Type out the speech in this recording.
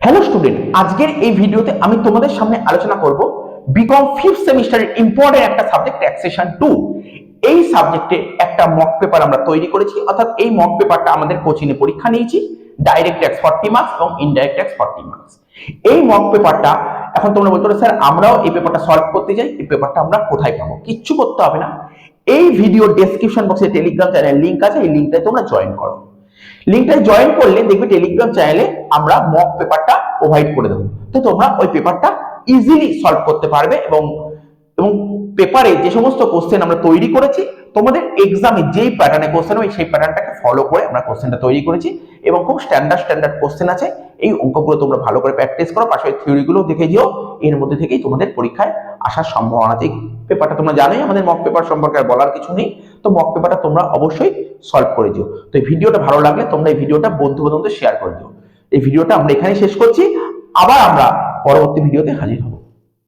Hello student, আজকের এই ভিডিওতে আমি তোমাদের সামনে আলোচনা করব বিকম 5th সেমিস্টারের ইম্পর্টেন্ট একটা সাবজেক্ট ট্যাক্সেশন 2। এই সাবজেক্টে একটা মক পেপার আমরা তৈরি করেছি, অর্থাৎ এই মক পেপারটা আমাদের কোচিং এ পরীক্ষা নিয়েছি। ডাইরেক্ট ট্যাক্স 40 মার্কস এবং ইনডাইরেক্ট ট্যাক্স 40 মার্কস। এই মক পেপারটা এখন তোমরা বলতে পারো স্যার আমরাও এই পেপারটা সলভ করতে চাই, এই পেপারটা আমরা কোথায় পাবো? কিচ্ছু করতে হবে না, এই ভিডিও ডেসক্রিপশন বক্সে টেলিগ্রাম চ্যানেল লিংক আছে, এই লিংকটায় তোমরা জয়েন করো। লিংকটায় জয়েন করলে দেখবে টেলিগ্রাম চ্যানেলে আমরা মক পেপারটা প্রোভাইড করে দেবো, তো তোমরা ওই পেপারটা ইজিলি সলভ করতে পারবে। এবং এবং পেপারে যে সমস্ত কোশ্চেন আমরা তৈরি করেছি, তোমাদের এক্সামে যেই প্যাটার্নে কোশ্চেন হবে সেই প্যাটার্নটাকে ফলো করে আমরা কোশ্চেনটা তৈরি করেছি এবং খুব স্ট্যান্ডার্ড কোশ্চেন আছে। এই অঙ্কগুলো তোমরা ভালো করে প্র্যাকটিস করো, পাশাপাশি থিওরিগুলো দেখে যেও, এর মধ্যে থেকেই তোমাদের পরীক্ষায় আসার সম্ভাবনা আছে। পেপারটা তোমরা জানোই, আমাদের মক পেপার সম্পর্কে আর বলার কিছু নেই, তো মক পেপারটা তোমরা অবশ্যই সলভ করে দিও। তো এই ভিডিওটা ভালো লাগলে তোমরা এই ভিডিওটা বন্ধু বান্ধবদের শেয়ার করে দিও। এই ভিডিওটা আমরা এখানে শেষ করছি, আবার আমরা পরবর্তী ভিডিওতে হাজির হব।